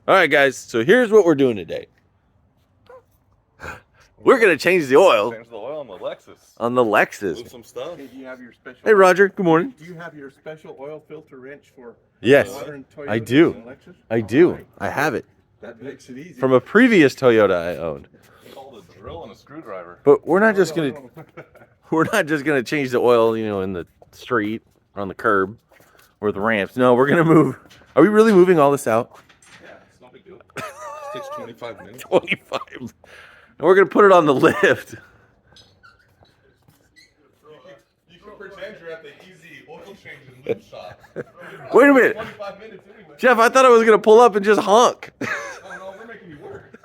All right, guys. So here's what we're doing today. We're gonna change the oil. Change the oil on the Lexus. On the Lexus. Move some stuff. Hey, do you have your special? Hey, Roger. Good morning. Do you have your special oil filter wrench for Yes, modern Toyotas I do. and Lexus? I do. All right. I have it That makes it easy. from a previous Toyota I owned. It's called a drill and a screwdriver. But we're not just gonna change the oil, you know, in the street or on the curb or the ramps. No, we're gonna move. Are we really moving all this out? Yeah, it's no big deal. It takes 25 minutes. 25. And we're gonna put it on the lift. You can pretend you're at the easy oil change and lube shop. Wait a minute, 25 minutes anyway. Jeff. I thought I was gonna pull up and just honk. Oh no, we're making you work.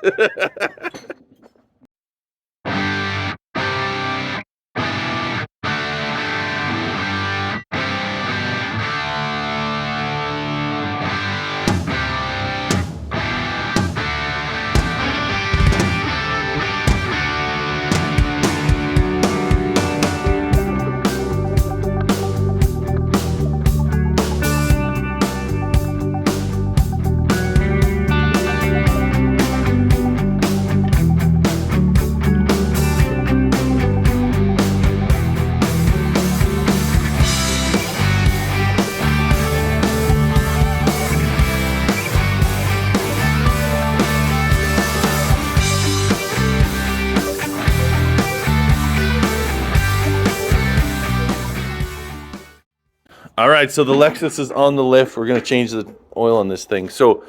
All right, so the Lexus is on the lift. We're gonna change the oil on this thing. So,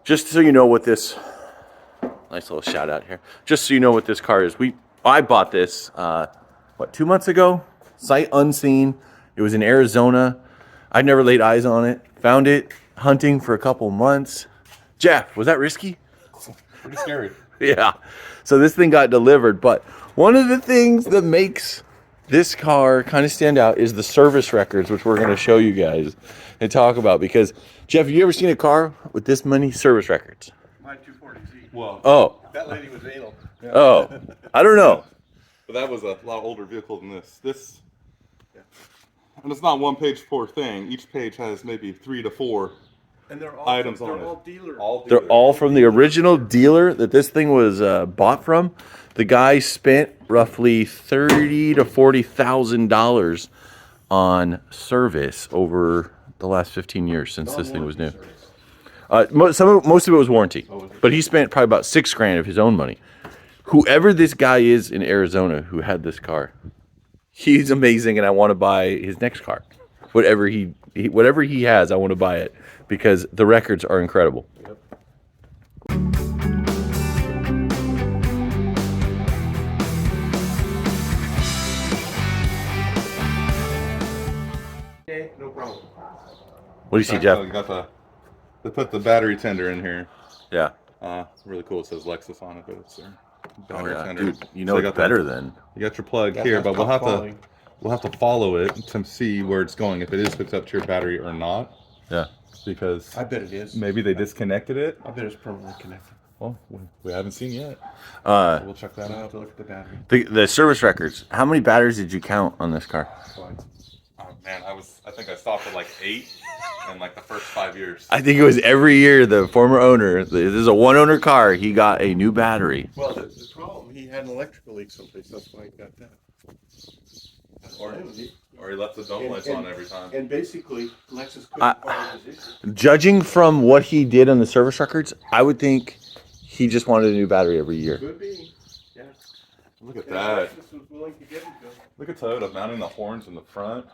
just so you know what this, nice little shout out here. Just so you know what this car is, I bought this, 2 months ago? Sight unseen. It was in Arizona. I'd never laid eyes on it. Found it hunting for a couple months. Jeff, was that risky? Pretty scary. Yeah. So this thing got delivered, but one of the things that makes this car kind of stand out is the service records, which we're going to show you guys and talk about. Because, Jeff, have you ever seen a car with this many service records? My 240Z. Well, Oh. That lady was anal. Oh. I don't know. but that was a lot older vehicle than this. And it's not one page per thing. Each page has maybe 3 to 4 And they're all items they're on all it. dealer. They're all from the original dealer that this thing was bought from. The guy spent roughly $30,000 to $40,000 on service over the last 15 years since this thing was new. Most of it was warranty, but he spent probably about $6,000 of his own money. Whoever this guy is in Arizona who had this car, he's amazing, and I want to buy his next car. Whatever he has, I want to buy it because the records are incredible. Okay, no problem. What do you see, Jeff? You got they put the battery tender in here. Yeah. It's really cool. It says Lexus on it, but it's their battery tender. Dude, you know So it's better than. You got your plug That's here, but top quality. we'll have to follow it to see where it's going, if it is hooked up to your battery or not, Yeah. because I bet it is. maybe they disconnected it. I bet it's permanently connected. Well, we haven't seen yet. Uh, We'll check that I'll have out. to look at the battery. the service records. How many batteries did you count on this car? Oh man, I think I stopped at like 8 in like the first 5 years. I think it was every year the former owner. This is a one-owner car. He got a new battery. Well, the problem, he had an electrical leak someplace. That's why he got that. Or he left the dome lights on every time. And basically, Lexus couldn't find his issue. Judging from what he did on the service records, I would think he just wanted a new battery every year. Could be. Yeah. Look at And that. Lexus was willing to give it to him. Look at Toyota mounting the horns in the front.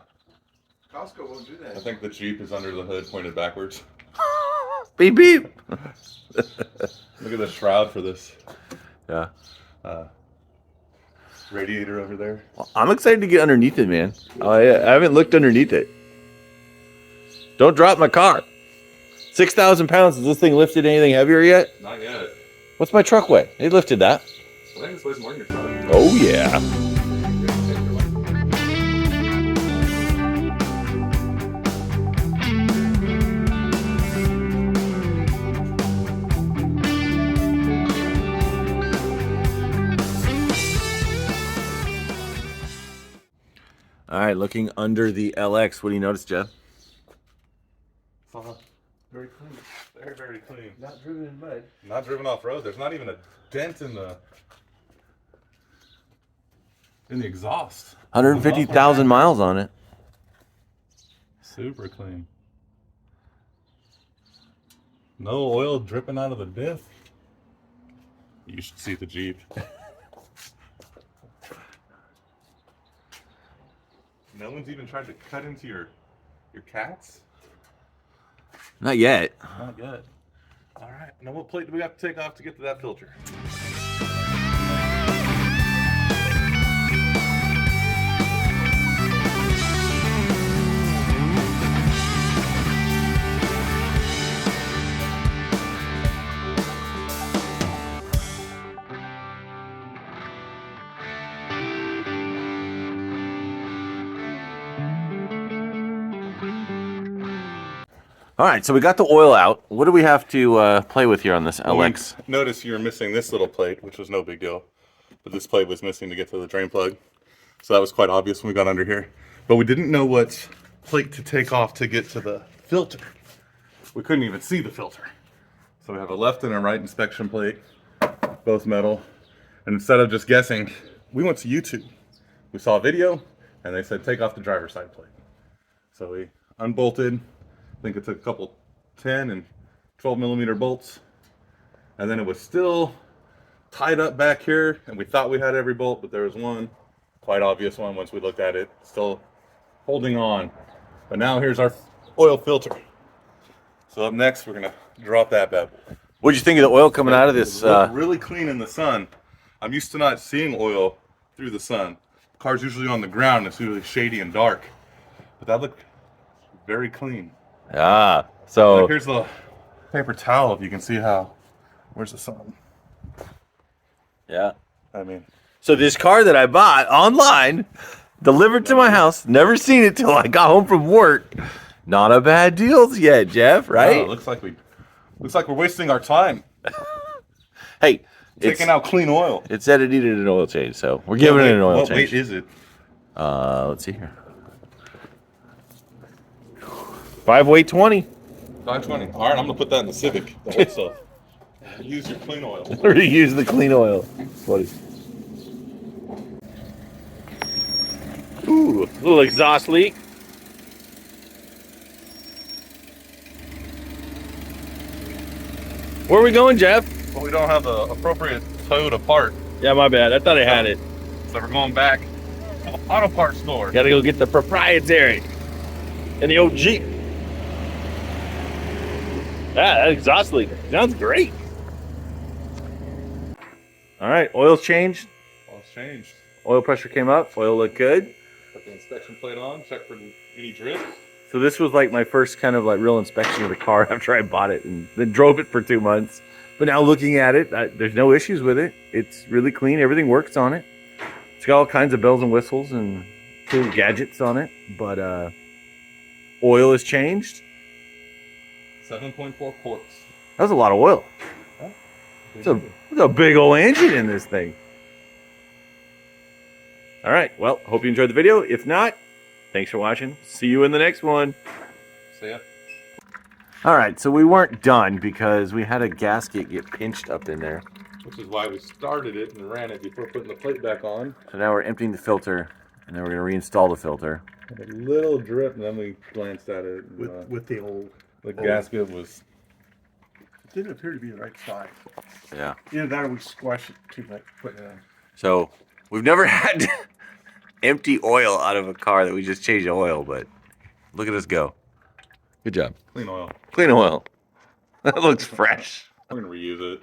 Costco won't do that. I think the Jeep is under the hood pointed backwards. Beep beep. Look at the shroud for this Yeah. radiator over there. Well, I'm excited to get underneath it, man. I haven't looked underneath it. Don't drop my car. 6,000 pounds. Has this thing lifted anything heavier yet? Not yet. What's my truck weigh? It lifted that. I think this weighs more than your truck. Oh, yeah. All right, looking under the LX. What do you notice, Jeff? Very clean. Very, very clean. Not driven in mud. Not driven off road. There's not even a dent in the exhaust. 150,000 miles on it. Super clean. No oil dripping out of the diff. You should see the Jeep. No one's even tried to cut into your cats? Not yet. Not yet. All right. Now what plate do we have to take off to get to that filter? All right, so we got the oil out. What do we have to play with here on this LX? Notice you're missing this little plate, which was no big deal. But this plate was missing to get to the drain plug. So that was quite obvious when we got under here. But we didn't know what plate to take off to get to the filter. We couldn't even see the filter. So we have a left and a right inspection plate, both metal. And instead of just guessing, we went to YouTube. We saw a video, and they said take off the driver's side plate. So we unbolted. I think it took a couple 10 and 12 millimeter bolts, and then it was still tied up back here, and we thought we had every bolt, but there was one quite obvious one once we looked at it still holding on. But now here's our oil filter. So up next we're gonna drop that bad boy. What'd you think of the oil coming out of this? It looked really clean in the sun. I'm used to not seeing oil through the sun. The car's usually on the ground, it's usually shady and dark, but that looked very clean. Ah, so Like, here's the paper towel, if you can see how. Where's the sun? yeah. I mean, So this car that I bought online, delivered to my house, never seen it till I got home from work. Not a bad deal yet, Jeff, right? no, it looks like we're wasting our time Hey, taking out clean oil. it said it needed an oil change, so we're giving it an oil What change. weight is it? Let's see here. 5 weight 20. 520. All right, I'm gonna put that in the Civic. The old stuff. Use your clean oil. Reuse the clean oil. Funny. Ooh, little exhaust leak. Where are we going, Jeff? But we don't have the appropriate Toyota part, Yeah, my bad. I thought I had it. so we're going back to the auto parts store. Gotta go get the proprietary and the old Jeep. That exhaust leak sounds great. All right, oil's changed. Well, it's changed. Oil pressure came up. Oil looked good. Put the inspection plate on. Check for any drips. So this was like my first kind of like real inspection of the car after I bought it and then drove it for 2 months. But now looking at it, there's no issues with it. It's really clean. Everything works on it. It's got all kinds of bells and whistles and cool gadgets on it. But oil is changed. 7.4 quarts. That was a lot of oil. It's a big old engine in this thing. All right. Well, hope you enjoyed the video. If not, thanks for watching. See you in the next one. See ya. All right. So we weren't done because we had a gasket get pinched up in there. Which is why we started it and ran it before putting the plate back on. So now we're emptying the filter and then we're going to reinstall the filter. Had a little drip, and then we glanced at it. And, With the old. the gasket was. It didn't appear to be the right size. Yeah. Either that or we squashed it too much putting it on. So we've never had to empty oil out of a car that we just changed the oil, but look at us go. Good job. Clean oil. Clean oil. That looks fresh. We're gonna reuse it.